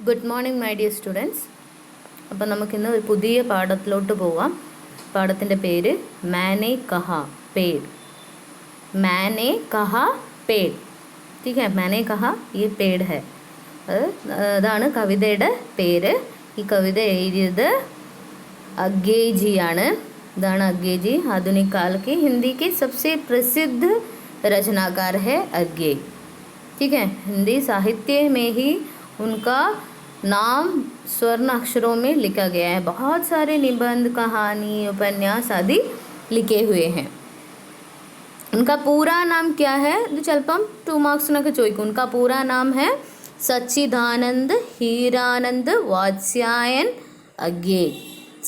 Good morning my dear students. അപ്പം നമുക്കിന്ന് ഒരു പുതിയ പാഠത്തിലോട്ട് പോവാം. പാഠത്തിൻ്റെ പേര് മാനെ കഹാ പേട്. മാനെ കഹാ പേട്. ठीक है, मैंने कहा ये पेड़ है. അതാണ് കവിതയുടെ പേര്. ഈ കവിത എഴുതിയത് അഗ്ഗേജിയാണ്. ഇതാണ് അഗ്ഗേജി. आधुनिक काल के हिंदी के सबसे प्रसिद्ध रचनाकार है अग्गे. ठीक है, हिंदी साहित्य में ही उनका नाम स्वर्ण अक्षरों में लिखा गया है. बहुत सारे निबंध, कहानी, उपन्यास आदि लिखे हुए हैं. उनका पूरा नाम क्या है? तो ചിലപ്പം 2 മാർക്സിനൊക്കെ ചോദിക്കും. उनका पूरा नाम है सच्चिदानंद हीरानंद वात्स्यायन अग्गे.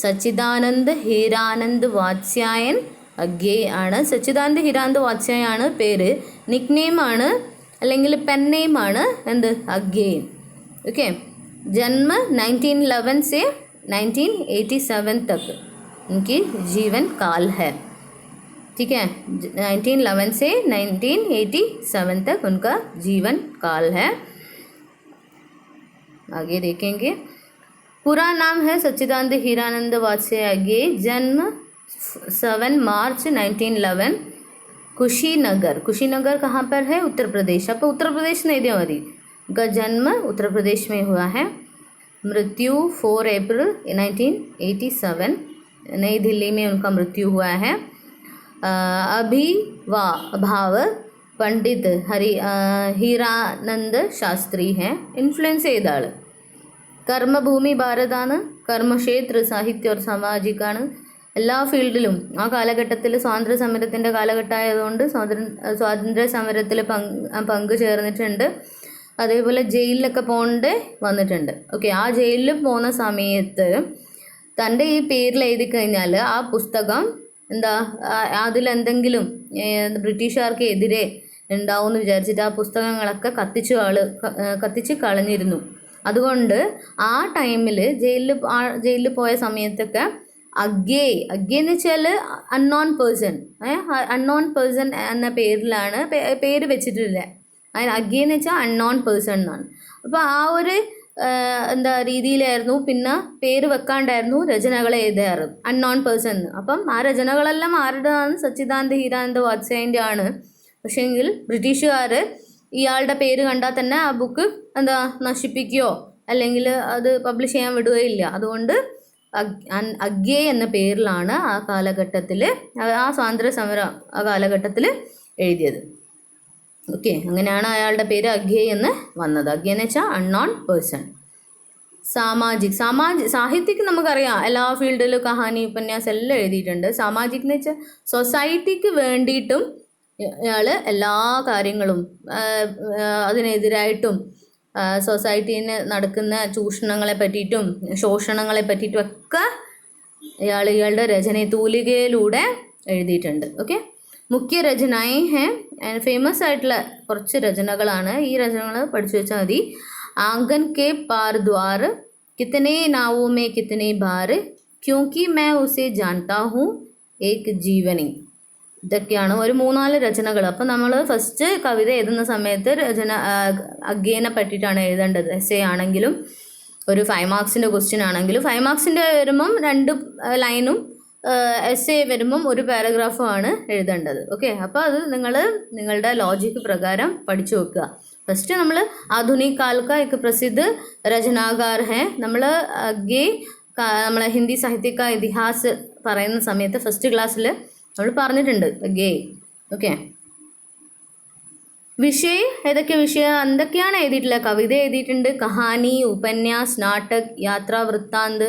സച്ചിദാനന്ദ് ഹീരാനന്ദ് വാത്സ്യായൻ അഗ്ഗേ ആണ്. സച്ചിദാനന്ദ് ഹീരാനന്ദ് വാത്സ്യായൻ ആണ് പേര്. നിക് നെയിം ആണ് അല്ലെങ്കിൽ പെൻ നെയിം ആണ് എന്ത്? അഗ്ഗേ. ओके. जन्म 1911 से 1987 तक उनकी जीवन काल है. ठीक है, 1911 से 1987 तक उनका जीवन काल है. आगे देखेंगे. पूरा नाम है सच्चिदानंद हीरानंद वात्स्यायन अग्गे. जन्म 7 मार्च 1911 कुशीनगर. कुशीनगर कहाँ पर है? उत्तर प्रदेश. अब उत्तर प्रदेश नहीं दिया मरी. उनका जन्म उत्तर प्रदेश में हुआ है. मृत्यु 4 अप्रैल 1987 नई दिल्ली में उनका मृत्यु हुआ है. भाव पंडित हीरानंद शास्त्री हैं. इन्फ्लुएंस ചെയ്താൾ. കർമ്മഭൂമി ഭാരതാണ്. കർമ്മക്ഷേത്ര സാഹിത്യ और സാമാജികാണ്. എല്ലാ ഫീൽഡിലും ആ കാലഘട്ടത്തിൽ സ്വാതന്ത്ര്യ സമരത്തിൻ്റെ കാലഘട്ടമായതുകൊണ്ട് സ്വാതന്ത്ര്യ സമരത്തിൽ പങ്കു ചേർന്നിട്ടുണ്ട്. അതേപോലെ ജയിലിലൊക്കെ പോകേണ്ടി വന്നിട്ടുണ്ട്. ഓക്കെ, ആ ജയിലിൽ പോകുന്ന സമയത്ത് തൻ്റെ ഈ പേരിൽ എഴുതി കഴിഞ്ഞാൽ ആ പുസ്തകം എന്താ അതിലെന്തെങ്കിലും ബ്രിട്ടീഷുകാർക്ക് എതിരെ ഉണ്ടാവുമെന്ന് വിചാരിച്ചിട്ട് ആ പുസ്തകങ്ങളൊക്കെ കത്തിച്ച് കളഞ്ഞിരുന്നു. അതുകൊണ്ട് ആ ടൈമിൽ ജയിലിൽ പോയ സമയത്തൊക്കെ അഗ്ഗേന്ന് വെച്ചാൽ അൺനോൺ പേഴ്സൺ എന്ന പേരിലാണ് പേര് വെച്ചിട്ടില്ല. അഗ്ഗേന്ന് വെച്ചാൽ അൺനോൺ പേഴ്സൺ എന്നാണ്. അപ്പോൾ ആ ഒരു എന്താ രീതിയിലായിരുന്നു പിന്നെ പേര് വെക്കാണ്ടായിരുന്നു രചനകൾ എഴുതാറ്, അൺനോൺ പേഴ്സൺ. അപ്പം ആ രചനകളെല്ലാം ആരുടെയാണ്? സച്ചിദാനന്ദ ഹീരാനന്ദ വാത്സ്യായൻ്റെ ആണ്. പക്ഷേങ്കിൽ ബ്രിട്ടീഷുകാർ ഇയാളുടെ പേര് കണ്ടാൽ തന്നെ ആ ബുക്ക് എന്താ നശിപ്പിക്കുകയോ അല്ലെങ്കിൽ അത് പബ്ലിഷ് ചെയ്യാൻ വിടുകയില്ല. അതുകൊണ്ട് അഗ്ഗേ എന്ന പേരിലാണ് ആ കാലഘട്ടത്തിൽ ആ സ്വാതന്ത്ര്യ സമര ആ കാലഘട്ടത്തിൽ എഴുതിയത്. ഓക്കെ, അങ്ങനെയാണ് അയാളുടെ പേര് അഗ്ഗേ എന്ന് വന്നത്. അഗ്ഗേ എന്ന് വെച്ചാൽ അൺനോൺ പേഴ്സൺ. സാഹിത്യക്ക് നമുക്കറിയാം എല്ലാ ഫീൽഡിലും കഹാനി, ഉപന്യാസം എല്ലാം എഴുതിയിട്ടുണ്ട്. സാമാജിക് എന്ന് വെച്ചാൽ സൊസൈറ്റിക്ക് വേണ്ടിയിട്ടും ഇയാൾ എല്ലാ കാര്യങ്ങളും അതിനെതിരായിട്ടും സൊസൈറ്റീന് നടക്കുന്ന ചൂഷണങ്ങളെ പറ്റിയിട്ടും ശോഷണങ്ങളെ പറ്റിയിട്ടും ഒക്കെ ഇയാളുടെ രചന തൂലികയിലൂടെ എഴുതിയിട്ടുണ്ട്. ഓക്കെ, മുഖ്യ രചനായി ഹേ ഫേമസ് ആയിട്ടുള്ള കുറച്ച് രചനകളാണ്. ഈ രചനകൾ പഠിച്ചു വെച്ചാൽ മതി. ആംഗൻ കെ പാർ ദ്വാർ, കിത്തനെ നാവോ മേ കിത്തനെ ബാർ, ക്യോങ്കി മേ ഉസേ ജാൻതാ ഹൂം, ഏക് ജീവനി. ഇതൊക്കെയാണ് ഒരു 3-4 രചനകൾ. അപ്പം നമ്മൾ ഫസ്റ്റ് കവിത എഴുതുന്ന സമയത്ത് അഗ്ഗേനെ പറ്റിയിട്ടാണ് എഴുതേണ്ടത്. എസ്സേ ആണെങ്കിലും ഒരു 5 മാർക്സിൻ്റെ ക്വസ്റ്റ്യൻ ആണെങ്കിലും 5 മാർക്സിൻ്റെ വരുമ്പം 2 ലൈനും എസ്സേ വരുമ്പം 1 പാരഗ്രാഫുമാണ് എഴുതേണ്ടത്. ഓക്കെ, അപ്പോൾ അത് നിങ്ങളുടെ ലോജിക്ക് പ്രകാരം പഠിച്ചു വെക്കുക. ഫസ്റ്റ് നമ്മൾ ആധുനിക് കാൽ കാ एक प्रसिद्ध रचनाकार है. നമ്മൾ അഗ്ഗേ നമ്മളെ ഹിന്ദി സാഹിത്യ ഇതിഹാസ് പറയുന്ന സമയത്ത് ഫസ്റ്റ് ക്ലാസ്സിൽ നമ്മൾ പറഞ്ഞിട്ടുണ്ട് അഗ്ഗേ. ഓക്കെ, വിഷയം ഏതൊക്കെ വിഷയം എന്തൊക്കെയാണ് എഴുതിയിട്ടുള്ള? കവിത എഴുതിയിട്ടുണ്ട്, കഹാനി, ഉപന്യാസ്, നാടക്, യാത്രാ വൃത്താന്ത്,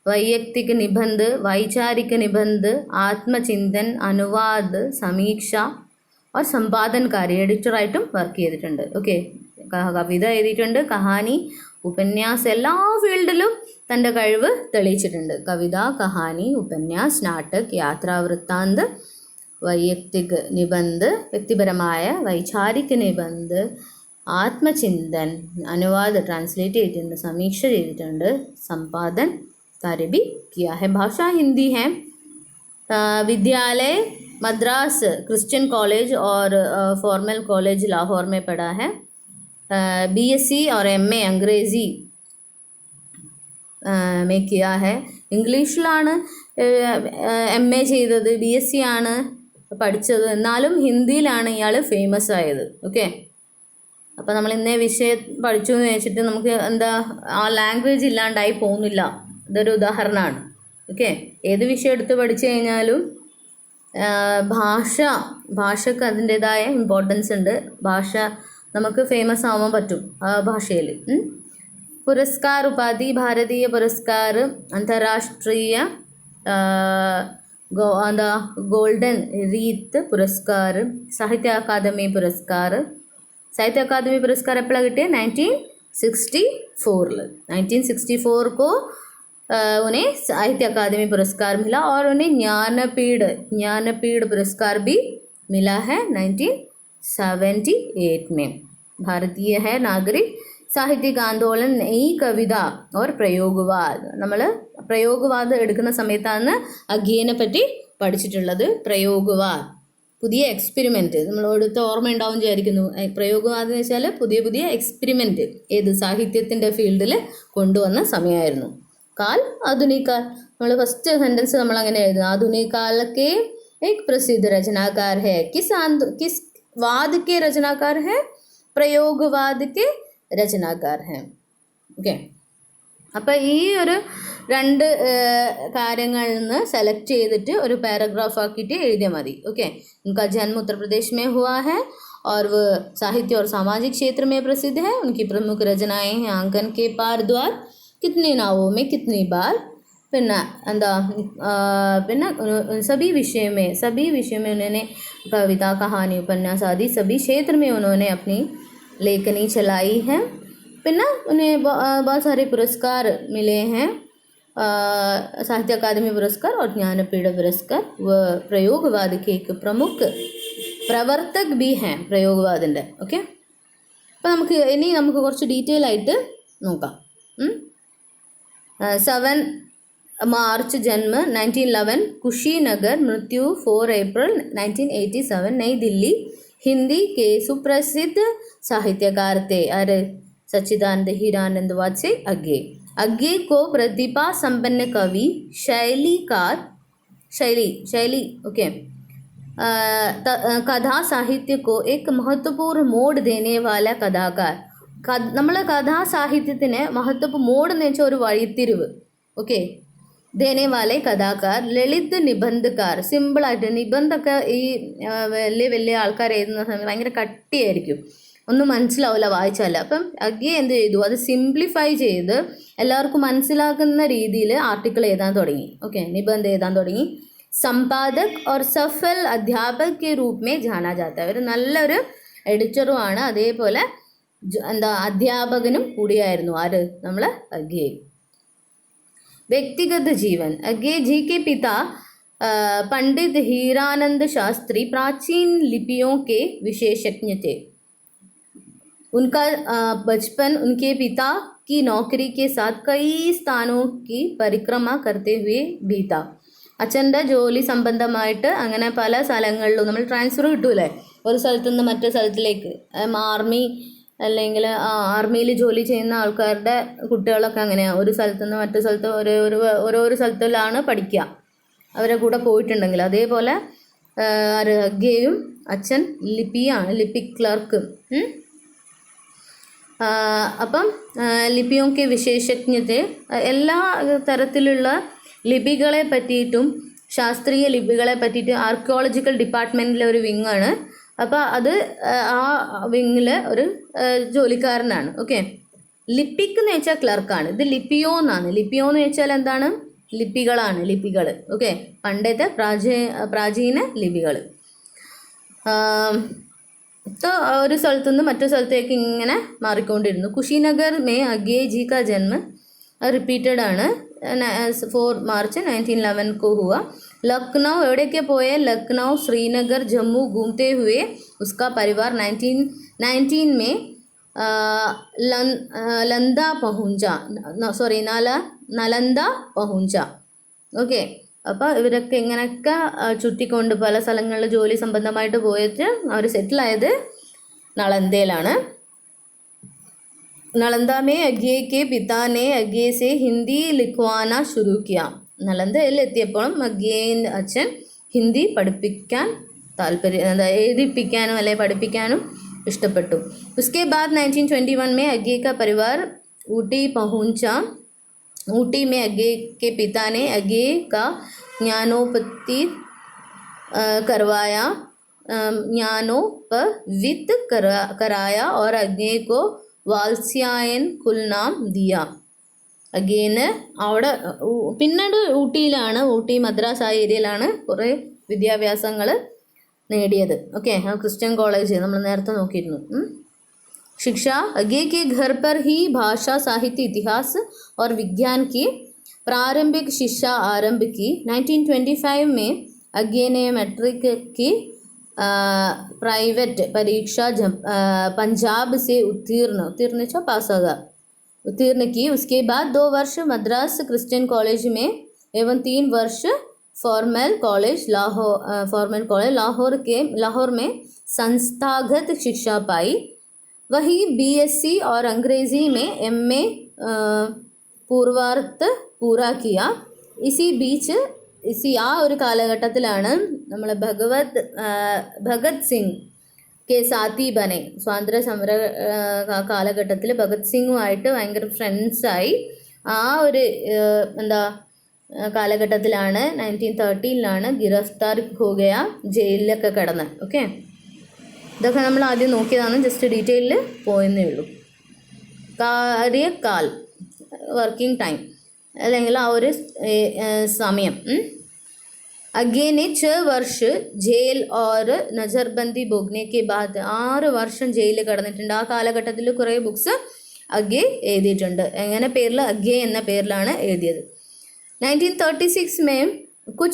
വൈയക്തിക് നിബന്ധ്, വൈചാരിക നിബന്ധ്, ആത്മചിന്തൻ, അനുവാദ്, സമീക്ഷ और संपादन कार्य എഡിറ്ററായിട്ടും വർക്ക് ചെയ്തിട്ടുണ്ട്. ഓക്കെ, കവിത എഴുതിയിട്ടുണ്ട്, കഹാനി, ഉപന്യാസ് എല്ലാ ഫീൽഡിലും തൻ്റെ കഴിവ് തെളിയിച്ചിട്ടുണ്ട്. കവിത, കഹാനി, ഉപന്യാസ്, നാടക്, യാത്രാവൃത്താന്ത്, വൈയക്തിക് നിബന്ധ്, വ്യക്തിപരമായ വൈചാരിക നിബന്ധ്, ആത്മചിന്തൻ, അനുവാദ് ട്രാൻസ്ലേറ്റ് ചെയ്തിട്ടുണ്ട്, സമീക്ഷ ചെയ്തിട്ടുണ്ട്, संपादन कार्य भी किया है. भाषा हिंदी है. विद्यालय मद्रास क्रिश्चियन कॉलेज और फॉर्मल कॉलेज लाहौर में पढ़ा है. बीएससी और एमए अंग्रेज़ी में किया है. ഇംഗ്ലീഷിലാണ് MA ചെയ്തത്, BSc ആണ് പഠിച്ചത്, എന്നാലും ഹിന്ദിയിലാണ് ഇയാൾ ഫേമസ് ആയത്. ഓക്കെ, അപ്പോൾ നമ്മൾ ഇന്നേ വിഷയം പഠിച്ചു എന്ന് വെച്ചിട്ട് നമുക്ക് എന്താ ആ ലാംഗ്വേജ് ഇല്ലാണ്ടായി പോകുന്നില്ല. ഇതൊരു ഉദാഹരണമാണ്. ഓക്കെ, ഏത് വിഷയം എടുത്ത് പഠിച്ചു കഴിഞ്ഞാലും ഭാഷക്ക് അതിൻ്റെതായ ഇമ്പോർട്ടൻസ് ഉണ്ട്. ഭാഷ നമുക്ക് ഫേമസ് ആവാൻ പറ്റും ആ ഭാഷയിൽ. പുരസ്കാർ ഉപാധി, ഭാരതീയ പുരസ്കാർ, അന്താരാഷ്ട്രീയ ഗോൾഡൻ റീത്ത് പുരസ്കാർ, സാഹിത്യ അക്കാദമി പുരസ്കാർ. साहित्य अकादमी पुरस्कार एप्पड़ा किटे 1964. 1964 को उन्हें साहित्य अकादमी पुरस्कार मिला और उन्हें ज्ञानपीठ पुरस्कार भी मिला है 1978 में. भारतीय है नागरिक സാഹിത്യക ആന്തോളൻ, നൈ കവിത ഓർ പ്രയോഗവാദ്. നമ്മൾ പ്രയോഗവാദ് എടുക്കുന്ന സമയത്താണ് അഗേനെ പറ്റി പഠിച്ചിട്ടുള്ളത്. പ്രയോഗവാദ് പുതിയ എക്സ്പെരിമെൻറ്റ് നമ്മളോടുത്ത് ഓർമ്മ ഉണ്ടാവും വിചാരിക്കുന്നു. പ്രയോഗവാദം എന്ന് വെച്ചാൽ പുതിയ പുതിയ എക്സ്പെരിമെൻറ്റ് ഏത് സാഹിത്യത്തിൻ്റെ ഫീൽഡിൽ കൊണ്ടുവന്ന സമയമായിരുന്നു. കാൽ ആധുനിക കാൽ, നമ്മൾ ഫസ്റ്റ് സെൻറ്റൻസ് നമ്മൾ അങ്ങനെ എഴുതുന്നു. ആധുനിക കാൽ के एक प्रसिद्ध रचनाकार है. किस वाद के रचनाकार है? പ്രയോഗവാദ് के രചനാകാർ है. ഓക്കെ, അപ്പോൾ ഈ ഒരു രണ്ട് കാര്യങ്ങളിൽ നിന്ന് സെലക്ട് ചെയ്തിട്ട് ഒരു പാരഗ്രാഫ് ആക്കിയിട്ട് എഴുതിയാൽ മതി. ഓക്കെ, उनका जन्म उत्तर प्रदेश में हुआ है और वो साहित्य और सामाजिक क्षेत्र में प्रसिद्ध है. उनकी प्रमुख रचनाएं हैं आंगन के पार द्वार, कितने नावों में कितनी बार, പിന്നെ എന്താ പിന്നെ सभी विषय में उन्होंने कविता, कहानी, उपन्यास आदि सभी क्षेत्र में उन्होंने अपनी लेखनी चलाई है. പിന്നെ उन्हें बहुत सारे पुरस्कार मिले हैं, साहित्य अकादमी पुरस्कार और ज्ञानपीठ पुरस्कार. वह प्रयोगवाद के एक प्रमुख प्रवर्तक भी हैं പ്രയോഗവാദിൻ്റെ. ഓക്കെ, അപ്പോൾ നമുക്ക് കുറച്ച് ഡീറ്റെയിൽ ആയിട്ട് നോക്കാം. 7 मार्च जन्म 1911, कुशीनगर, मृत्यु 4 अप्रैल 1987, नई दिल्ली. हिंदी के सुप्रसिद्ध साहित्यकार थे. अरे सच्चिदानंद हीरानंद वात्से अज्ञे को प्रतिभा संपन्न कवि, शैली ओके, कथा साहित्य को एक महत्वपूर्ण मोड़ देने वाला कथाकार. നമ്മളെ കഥാസാഹിത്യത്തിന് മോഡ് എന്ന് വെച്ചാൽ ഒരു വഴിത്തിരിവ്. ഓക്കെ, ദേനെ വാലെ കഥാകാർ, ലളിത് നിബന്ധക്കാർ. സിമ്പിളായിട്ട് നിബന്ധമൊക്കെ ഈ വലിയ ആൾക്കാർ എഴുതുന്ന സമയത്ത് ഭയങ്കര കട്ടിയായിരിക്കും, ഒന്നും മനസ്സിലാവില്ല വായിച്ചാൽ. അപ്പം അഗേ എന്ത് ചെയ്തു, അത് സിംപ്ലിഫൈ ചെയ്ത് എല്ലാവർക്കും മനസ്സിലാക്കുന്ന രീതിയിൽ ആർട്ടിക്കിൾ എഴുതാൻ തുടങ്ങി. ഓക്കെ, നിബന്ധ എഴുതാൻ തുടങ്ങി. സമ്പാദക് or Safal അധ്യാപക് K Roop may ജാനാ ജാത്ത. ഒരു നല്ലൊരു എഡിറ്ററുമാണ്, അതേപോലെ അധ്യാപകനും കൂടിയായിരുന്നു. ആര്? നമ്മൾ അഗേ. व्यक्तिगत जीवन. अज्ञे जी के पिता पंडित हीरानंद शास्त्री प्राचीन लिपियों के विशेषज्ञ थे. उनका बचपन उनके पिता की नौकरी के साथ कई स्थानों की परिक्रमा करते हुए बीता. അച്ഛൻ്റെ ജോലി സംബന്ധമായിട്ട് അങ്ങനെ പല സ്ഥലങ്ങളിലും നമ്മൾ ട്രാൻസ്ഫർ കിട്ടൂലേ ഒരു സ്ഥലത്തു നിന്ന് മറ്റു സ്ഥലത്തിലേക്ക്. ആർമി അല്ലെങ്കിൽ ആർമിയിൽ ജോലി ചെയ്യുന്ന ആൾക്കാരുടെ കുട്ടികളൊക്കെ അങ്ങനെയാണ്, ഒരു സ്ഥലത്തു നിന്ന് മറ്റു സ്ഥലത്ത് ഓരോരോ സ്ഥലത്തിലാണ് പഠിക്കുക അവരെ കൂടെ പോയിട്ടുണ്ടെങ്കിൽ. അതേപോലെ അഗേയും അച്ഛൻ ലിപിക് ക്ലർക്ക്. അപ്പം ലിപിയൊക്കെ വിശേഷജ്ഞത, എല്ലാ തരത്തിലുള്ള ലിപികളെ പറ്റിയിട്ടും ശാസ്ത്രീയ ലിപികളെ പറ്റിയിട്ടും ആർക്കിയോളജിക്കൽ ഡിപ്പാർട്ട്മെൻറ്റിലെ ഒരു വിങ്ങാണ്. അപ്പോൾ അത് ആ വിങ്ങിൽ ഒരു ജോലിക്കാരനാണ്. ഓക്കെ, ലിപ്പിക് എന്ന് വെച്ചാൽ ക്ലർക്കാണ്. ഇത് ലിപ്പിയോ എന്നാണ്. ലിപ്പിയോ എന്ന് വെച്ചാൽ എന്താണ്? ലിപികളാണ്, ലിപികൾ. ഓക്കെ, പണ്ടത്തെ പ്രാചീന ലിപികൾ. ഒരു സ്ഥലത്തു നിന്ന് മറ്റു സ്ഥലത്തേക്ക് ഇങ്ങനെ മാറിക്കൊണ്ടിരുന്നു. കുശീനഗർ മേ അഗേ ജി കാ ജന്മ റിപ്പീറ്റഡ് ആണ്. 4 മാർച്ച് 1911 को हुआ. लखनऊ एवड़े पोए, लखनऊ, श्रीनगर, जम्मू घूमते हुए उसका परिवार 1919 में നലന്ദ പहुंचा. ഓക്കെ, അപ്പോൾ ഇവരൊക്കെ ഇങ്ങനെയൊക്കെ ചുറ്റിക്കൊണ്ട് പല സ്ഥലങ്ങളിൽ ജോലി സംബന്ധമായിട്ട് പോയിട്ട് അവർ സെറ്റിലായത് നളന്ദയിലാണ്. नालंदा में अज्ञे के पिता ने अज्ञे से हिंदी लिखवाना शुरू किया. നളന്ദയിൽ എത്തിയപ്പോഴും അഗ്ഗേൻ അച്ഛൻ ഹിന്ദി പഠിപ്പിക്കാൻ താല്പര്യം എഴുതിപ്പിക്കാനും അല്ലെ പഠിപ്പിക്കാനും ഇഷ്ടപ്പെട്ടു. उसके बाद 1921 में अज्ञे का परिवार ऊटी पहुंचा. ऊटी में अज्ञे के पिता ने अज्ञे का ज्ञानोपवीत करवाया ज्ञानोपवीत कराया और अज्ञे को വാത്സ്യായൻ കുൽ നാം ദിയ. അഗെയിന് അവിടെ പിന്നീട് ഊട്ടി മദ്രാസ് ആ ഏരിയയിലാണ് കുറേ വിദ്യാഭ്യാസങ്ങൾ നേടിയത്. ഓക്കെ, ക്രിസ്ത്യൻ കോളേജ് നമ്മൾ നേരത്തെ നോക്കിയിരുന്നു. शिक्षा अज्ञे के घर पर ही भाषा साहित्य इतिहास और विज्ञान की प्रारंभिक शिक्षा आरंभ की. 1925 में अज्ञे ने मैट्रिक की प्राइवेट परीक्षा पंजाब से उत्तीर्ण की. उसके बाद 2 वर्ष मद्रास क्रिश्चियन कॉलेज में एवं 3 वर्ष फॉर्मल कॉलेज लाहौर में संस्थागत शिक्षा पाई. वही बीएससी और अंग्रेजी में एमए पूर्वार्थ पूरा किया. ആ ഒരു കാലഘട്ടത്തിലാണ് നമ്മൾ ഭഗത് സിംഗ് കെ സാത്തി ബനെ സ്വാതന്ത്ര്യ സമര കാലഘട്ടത്തിൽ ഭഗത് സിംഗുമായിട്ട് ഭയങ്കര ഫ്രണ്ട്സായി. ആ ഒരു കാലഘട്ടത്തിലാണ് 1913 ഗിരഫ്താർ ഹോഗയ, ജയിലിലൊക്കെ കിടന്ന്. ഓക്കെ, ഇതൊക്കെ നമ്മൾ ആദ്യം നോക്കിയതാണ്, ജസ്റ്റ് ഡീറ്റെയിലിൽ പോയെന്നേ ഉള്ളൂ. കാര്യകാൽ വർക്കിംഗ് ടൈം അല്ലെങ്കിൽ ആ ഒരു സമയം. अज्ञे ने 6 वर्ष जेल और नजरबंदी भोगने के बाद 6 വർഷം ജയിലിൽ കിടന്നിട്ടുണ്ട്. ആ കാലഘട്ടത്തിൽ കുറേ ബുക്സ് അഗ്ഗെ എഴുതിയിട്ടുണ്ട്. എങ്ങനെ പേരിൽ അഗ്ഗെ എന്ന പേരിലാണ് എഴുതിയത്. 1936 में कुछ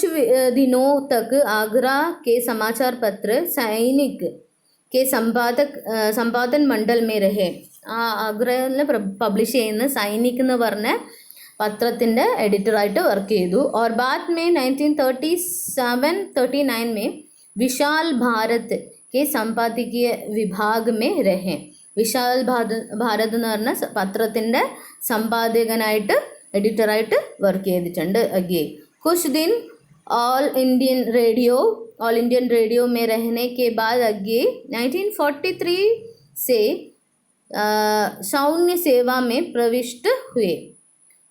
दिनों तक आगरा के समाचार पत्र सैनिक के संपादन मंडल में रहे. ആഗ്രയിൽ പബ്ലിഷ് ചെയ്യുന്ന സൈനിക് എന്ന് പറഞ്ഞ പത്രത്തിൻ്റെ എഡിറ്ററായിട്ട് വർക്ക് ചെയ്തു. और बाद में 1937-39 में विशाल भारत के संपादकीय विभाग में रहे. വിശാൽ ഭാരത് എന്ന് പറഞ്ഞ പത്രത്തിൻ്റെ സമ്പാദകനായിട്ട് എഡിറ്ററായിട്ട് വർക്ക് ചെയ്തിട്ടുണ്ട് അഗ്ഗെ. कुछ दिन ऑल इंडियन रेडियो में रहने के बाद अग्गे 1943 से सैन्य सेवा में प्रविष्ट हुए.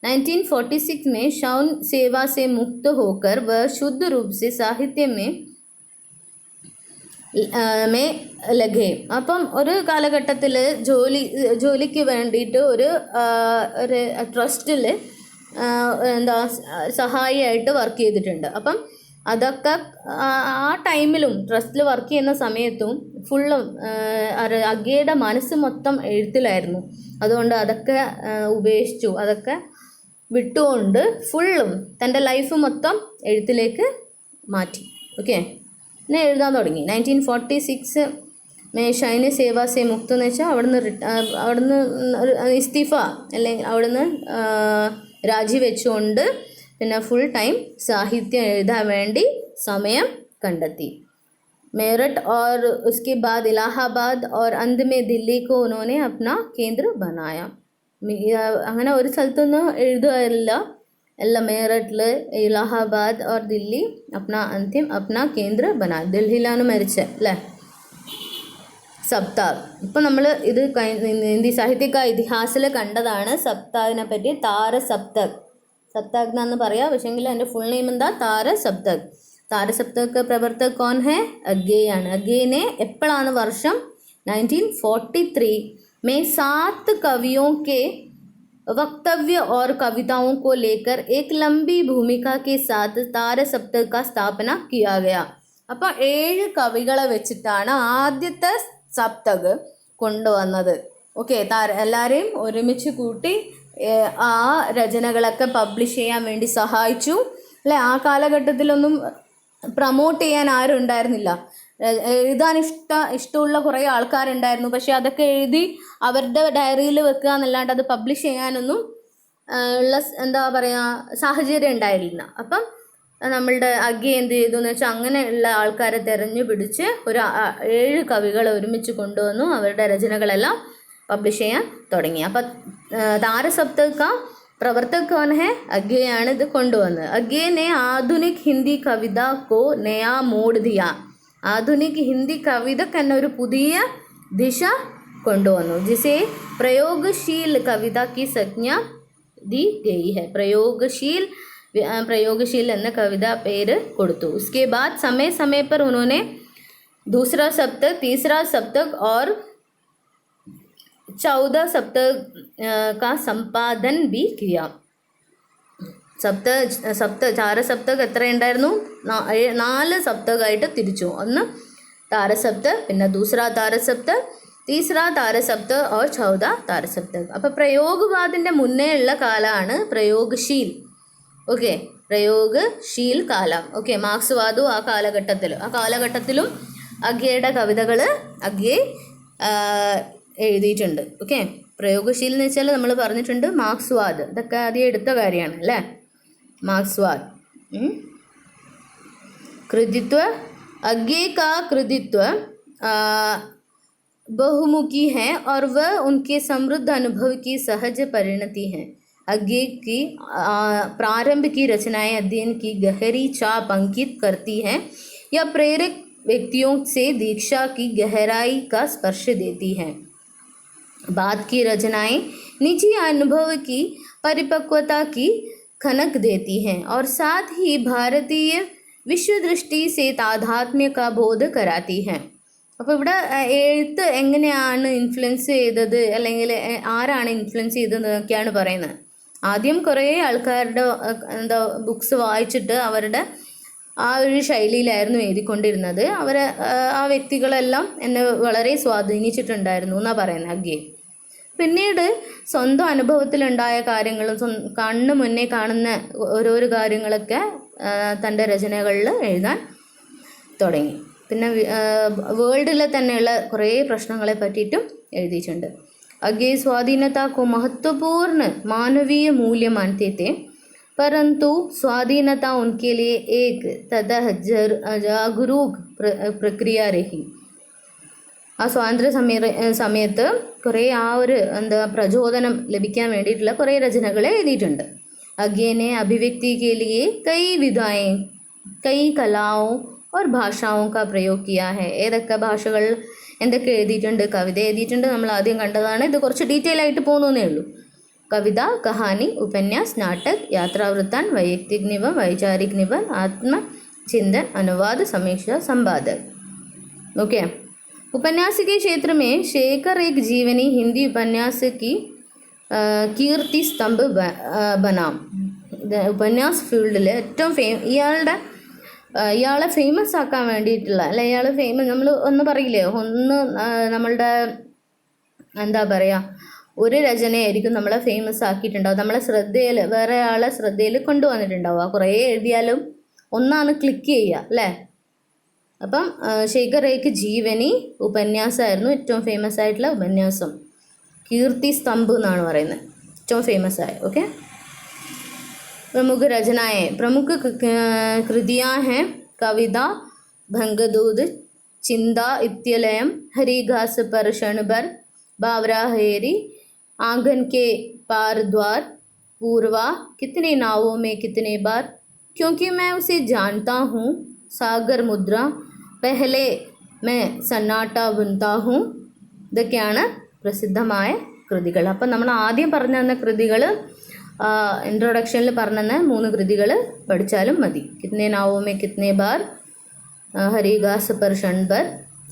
1946 में सैन्य सेवा से मुक्त होकर वह शुद्ध रूप से साहित्य में ലഗേ. അപ്പം ഒരു കാലഘട്ടത്തിൽ ജോലിക്ക് വേണ്ടിയിട്ട് ഒരു ട്രസ്റ്റിൽ സഹായിയായിട്ട് വർക്ക് ചെയ്തിട്ടുണ്ട്. അപ്പം അതൊക്കെ ആ ടൈമിലും ട്രസ്റ്റിൽ വർക്ക് ചെയ്യുന്ന സമയത്തും ഫുള്ളും അഗ്ഗയുടെ മനസ്സ് മൊത്തം എഴുത്തിലായിരുന്നു. അതുകൊണ്ട് അതൊക്കെ ഉപേക്ഷിച്ചു, അതൊക്കെ വിട്ടുകൊണ്ട് ഫുള്ളും തൻ്റെ ലൈഫ് മൊത്തം എഴുത്തിലേക്ക് മാറ്റി. ഓക്കെ, പിന്നെ എഴുതാൻ തുടങ്ങി. 1946 സൈന്യ സേവാ സേ മുക്ത് എന്ന് വെച്ചാൽ അവിടുന്ന് ഇസ്തിഫ അല്ലെങ്കിൽ അവിടുന്ന് രാജിവെച്ചുകൊണ്ട് പിന്നെ ഫുൾ ടൈം സാഹിത്യം എഴുതാൻ വേണ്ടി സമയം കണ്ടെത്തി. मेरठ और उसके बाद इलाहाबाद और अंत में दिल्ली को उन्होंने अपना केंद्र बनाया. അങ്ങനെ ഒരു സ്ഥലത്തൊന്നും എഴുതുകയില്ല, എല്ലാം മേറട്ടിൽ, ഇലാഹാബാദ് और दिल्ली अपना केंद्र बनाया. ഡൽഹിയിലാണ് മരിച്ചത് അല്ലേ. സപ്താഗ്, ഇപ്പം നമ്മൾ ഇത് ഹിന്ദി സാഹിത്യക ഇതിഹാസിൽ കണ്ടതാണ് സപ്താഗിനെ പറ്റി. താര സപ്തക് എന്നാന്ന് പറയാം, പക്ഷേങ്കിൽ അതിൻ്റെ ഫുൾ നെയിം എന്താ? താര സപ്തക്. താരസപ്തക പ്രവർത്തക് കോൺ ഹെ? അഗ്ഗെയാണ്. അഗ്ഗെനെ എപ്പോഴാണ് വർഷം? 1943 में 7 कवियों के वक्तव्य और कविताओं को लेकर एक लंबी भूमिका के साथ तारसप्तक का स्थापना किया गया. അപ്പോൾ 7 കവികളെ വെച്ചിട്ടാണ് ആദ്യത്തെ സപ്തക് കൊണ്ടുവന്നത്. ഓക്കെ, എല്ലാവരെയും ഒരുമിച്ച് കൂട്ടി ആ രചനകളൊക്കെ പബ്ലിഷ് ചെയ്യാൻ വേണ്ടി സഹായിച്ചു അല്ലേ. ആ കാലഘട്ടത്തിലൊന്നും പ്രൊമോട്ട് ചെയ്യാൻ ആരും ഉണ്ടായിരുന്നില്ല. എഴുതാൻ ഇഷ്ടമുള്ള കുറേ ആൾക്കാരുണ്ടായിരുന്നു, പക്ഷെ അതൊക്കെ എഴുതി അവരുടെ ഡയറിയിൽ വെക്കുക എന്നല്ലാണ്ട് അത് പബ്ലിഷ് ചെയ്യാനൊന്നും ഉള്ള സാഹചര്യം ഉണ്ടായിരുന്നില്ല. അപ്പം നമ്മളുടെ അഗ്ഗെ എന്ത് ചെയ്തു എന്ന് വെച്ചാൽ അങ്ങനെയുള്ള ആൾക്കാരെ തിരഞ്ഞു പിടിച്ച് ഒരു 7 കവികളെ ഒരുമിച്ച് കൊണ്ടുവന്നു. അവരുടെ രചനകളെല്ലാം പബ്ലിഷ് ചെയ്യാൻ തുടങ്ങി. അപ്പം താരസപ്തക प्रवर्तक कौन है? अज्ञेയാണ് ഇത് കൊണ്ടുവന്നത്. अज्ञे ने आधुनिक हिंदी कविता को नया मोड़ दिया. ആധുനിക് ഹിന്ദി കവിതക്ക് തന്നെ ഒരു പുതിയ ദിശ കൊണ്ടുവന്നു. ജിസെ പ്രയോഗശീൽ കവിത की संज्ञा दी गई है. प्रयोगशील എന്ന കവിത പേര് കൊടുത്തു. उसके बाद समय समय पर उन्होंने दूसरा सप्तक, तीसरा सप्तक और 14 सप्तक का संपादन भी किया. താരസപ്തക് എത്ര ഉണ്ടായിരുന്നു? 4 സപ്തകായിട്ട് തിരിച്ചു. ഒന്ന് താരസപ്തക്, പിന്നെ ദൂസറാ താരസപ്തക്, തീസറാ താരസപ്തക് और 14 താരസപ്തക്. അപ്പോൾ പ്രയോഗവാദിൻ്റെ മുന്നേ ഉള്ള കാലമാണ് പ്രയോഗശീൽ. ഓക്കെ, പ്രയോഗശീൽ കാലം. ഓക്കെ, മാർക്സ്വാദവും ആ കാലഘട്ടത്തിലും അഗ്ഗയുടെ കവിതകൾ അഗ്ഗെ എഴുതിയിട്ടുണ്ട്. ഓക്കെ, പ്രയോഗശീൽ എന്ന് വെച്ചാൽ നമ്മൾ പറഞ്ഞിട്ടുണ്ട് മാർക്സ്വാദ്, ഇതൊക്കെ ആദ്യം എടുത്ത കാര്യമാണ് അല്ലേ. മാർക്സ്വാദ് कृतित्व, अज्ञे का कृतित्व बहुमुखी है और वह उनके समृद्ध अनुभव की सहज परिणति है. अज्ञे की प्रारंभ की रचनाएं अध्ययन की गहरी छाप अंकित करती हैं या प्रेरक व्यक्तियों से दीक्षा की गहराई का स्पर्श देती हैं. बाद की रचनाएं निजी अनुभव की परिपक्वता की खनक देती हैं और साथ ही भारतीय विश्व दृष्टि से तादात्म्य का बोध कराती हैं. അപ്പോൾ ഇവിടെ എഴുത്ത് എങ്ങനെയാണ് ഇൻഫ്ലുവൻസ് ചെയ്തത്, അല്ലെങ്കിൽ ആരാണ് ഇൻഫ്ലുവൻസ് ചെയ്തതെന്നൊക്കെയാണ് പറയുന്നത്. ആദ്യം കുറേ ആൾക്കാരുടെ ബുക്സ് വായിച്ചിട്ട് അവരുടെ ആ ഒരു ശൈലിയിലായിരുന്നു എഴുതിക്കൊണ്ടിരുന്നത്. ആ വ്യക്തികളെല്ലാം എന്നെ വളരെ സ്വാധീനിച്ചിട്ടുണ്ടായിരുന്നു എന്നാണ് പറയുന്നത് അഗ്ഗെ. പിന്നീട് സ്വന്തം അനുഭവത്തിലുണ്ടായ കാര്യങ്ങളും കണ്ണു മുന്നേ കാണുന്ന ഓരോരോ കാര്യങ്ങളൊക്കെ തൻ്റെ രചനകളിൽ എഴുതാൻ തുടങ്ങി. പിന്നെ വേൾഡിലെ തന്നെയുള്ള കുറേ പ്രശ്നങ്ങളെ പറ്റിയിട്ടും എഴുതിയിട്ടുണ്ട്. अज्ञे स्वाधीनता को महत्वपूर्ण मानवीय मूल्य मानते थे, परंतु स्वाधीनता उनके लिए एक ततः जागरूक प्रक्रिया रही. ആ സ്വാതന്ത്ര്യ സമയത്ത് കുറേ ആ ഒരു പ്രചോദനം ലഭിക്കാൻ വേണ്ടിയിട്ടുള്ള കുറേ രചനകൾ എഴുതിയിട്ടുണ്ട്. अज्ञे ने अभिव्यक्ति के लिए कई विधाएं, कई कलाओं और भाषाओं का प्रयोग किया है. ഏതൊക്കെ ഭാഷകൾ എന്തൊക്കെ എഴുതിയിട്ടുണ്ട്? കവിത എഴുതിയിട്ടുണ്ട്, നമ്മൾ ആദ്യം കണ്ടതാണ്. ഇത് കുറച്ച് ഡീറ്റെയിൽ ആയിട്ട് പോകുന്നേ ഉള്ളൂ. കവിത, കഹാനി, ഉപന്യാസ്, നാടക്, യാത്രാവൃത്താൻ, वैयक्तिक निबंध, वैचारिक निबंध, आत्मचिंतन, अनुवाद, समीक्षा, संपादक. ओके, उपन्यास के क्षेत्र में शेखर एक जीवनी हिंदी उपन्यास की കീർത്തി സ്തംഭ് ബനാം. ഉപന്യാസ് ഫീൽഡിൽ ഏറ്റവും ഇയാളെ ഫേമസ് ആക്കാൻ വേണ്ടിയിട്ടുള്ള, അല്ല ഇയാൾ നമ്മൾ ഒന്ന് പറയില്ലേ, നമ്മളുടെ എന്താ പറയുക, ഒരു രചനയായിരിക്കും നമ്മളെ ഫേമസ് ആക്കിയിട്ടുണ്ടാവും, നമ്മളെ ശ്രദ്ധയിൽ, വേറെ ആളെ ശ്രദ്ധയിൽ കൊണ്ടുവന്നിട്ടുണ്ടാവുക. കുറേ എഴുതിയാലും ഒന്നാണ് ക്ലിക്ക് ചെയ്യുക അല്ലേ. അപ്പം ശേഖർ ഏക്ക് ജീവനി ഉപന്യാസമായിരുന്നു ഏറ്റവും ഫേമസ് ആയിട്ടുള്ള ഉപന്യാസം. കീർത്തി സ്തംഭ് എന്നാണ് പറയുന്നത്, ഏറ്റവും ഫേമസ് ആയ. ഓക്കെ, प्रमुख रचनाएं, प्रमुख कृतियां हैं कविता भंगदूत, चिंदा इत्यलयम, हरी घास पर क्षण भर, बावरा हेरी, आंगन के पार द्वार, पूर्वा, कितने नावों में कितने बार, क्योंकि मैं उसे जानता हूँ, सागर मुद्रा, पहले मैं सन्नाटा बुनता हूँ. ഇതൊക്കെയാണ് പ്രസിദ്ധമായ കൃതികൾ. അപ്പം നമ്മൾ ആദ്യം പറഞ്ഞു തന്ന കൃതികൾ ഇൻട്രൊഡക്ഷനിൽ പറഞ്ഞ 3 കൃതികൾ പഠിച്ചാലും മതി. കിത്നെ നാവോമേ കിത്നെ ബാർ, ഹരിഘാസ് പർ ഷൺബർ,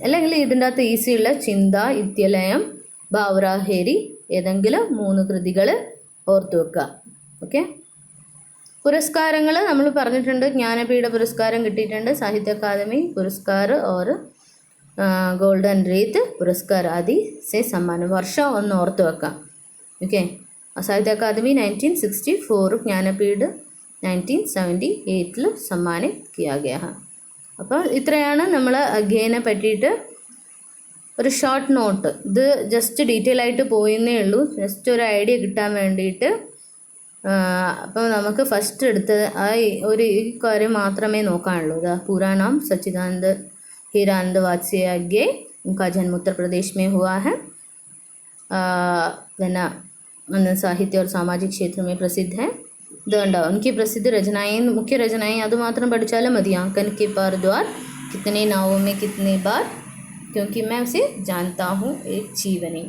അല്ലെങ്കിൽ ഇതിൻ്റെ അകത്ത് ഈസിയുള്ള ചിന്ത, ഇത്യലയം, ബാവ്രാഹേരി, ഏതെങ്കിലും 3 കൃതികൾ ഓർത്തു വെക്കുക. ഓക്കെ, പുരസ്കാരങ്ങൾ നമ്മൾ പറഞ്ഞിട്ടുണ്ട്. ജ്ഞാനപീഠ പുരസ്കാരം കിട്ടിയിട്ടുണ്ട്, സാഹിത്യ അക്കാദമി പുരസ്കാർ और ഗോൾഡൻ റീത്ത് പുരസ്കാർ ആദി സെ സമ്മാനം. വർഷം ഒന്ന് ഓർത്ത് വെക്കാം. ഓക്കെ, സാഹിത്യ അക്കാദമി 1964, ജ്ഞാനപീഠ 1978 സമ്മാനിത് കിയാ ഗയാ ഹൈ. അപ്പോൾ ഇത്രയാണ് നമ്മൾ അഗ്ഗേനെ പറ്റിയിട്ട് ഒരു ഷോർട്ട് നോട്ട്. ഇത് ജസ്റ്റ് ഡീറ്റെയിൽ ആയിട്ട് പോയെന്നേ ഉള്ളൂ, ജസ്റ്റ് ഒരു ഐഡിയ കിട്ടാൻ വേണ്ടിയിട്ട്. അപ്പോൾ നമുക്ക് ഫസ്റ്റ് എടുത്തത് ഈ കാര്യം മാത്രമേ നോക്കാനുള്ളൂ. पूरा नाम सच्चिदानंद हीरानंद वात्स्य अज्ञे, उनका जन्म उत्तर प्रदेश में हुआ है. साहित्य और सामाजिक क्षेत्र में प्रसिद्ध है. ഇതുണ്ടോ उनकी प्रसिद्ध रचनाएं, मुख्य रचनाएं അതുമാത്രം പഠിച്ചാലും മതി. आंकन के पार द्वार, कितने नावों में कितने बार, क्योंकि मैं उसे जानता हूँ, एक जीवनी.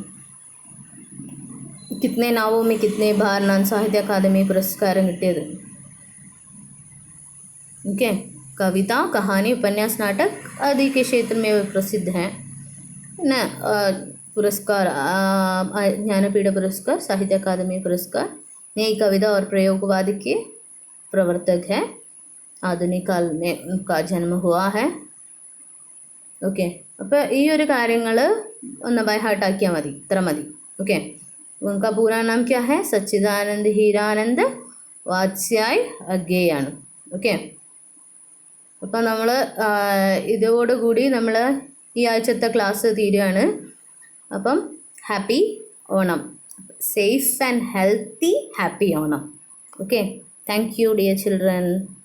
कितने नावों में कितने बार നാൻ സാഹിത്യ അക്കാദമി പുരസ്കാരം കിട്ടിയത്. ओके. कविता, कहानी, उपन्यास, नाटक आदि के क्षेत्र में प्रसिद्ध हैं न. पुरस्कार, ज्ञानपीठ पुरस्कार, साहित्य अकादमी पुरस्कार, नई कविता और प्रयोगवाद के प्रवर्तक है. आधुनिक काल में उनका जन्म हुआ है. ഓക്കെ. അപ്പോൾ ഈ ഒരു കാര്യങ്ങൾ ഒന്ന് ബൈ ഹാർട്ട് ആക്കിയാൽ മതി, ഇത്ര മതി. ഓക്കെ. ഉनका पूरा नाम क्या है? സച്ചിദാനന്ദ हीरानंद വാത്സ്യായ് അഗേയാണ്. ഓക്കെ. അപ്പം നമ്മൾ ഇതോടുകൂടി നമ്മൾ ഈ ആഴ്ചത്തെ ക്ലാസ് തീരുകയാണ്. അപ്പം happy Onam. Safe and healthy happy Onam. Okay. Thank you dear children.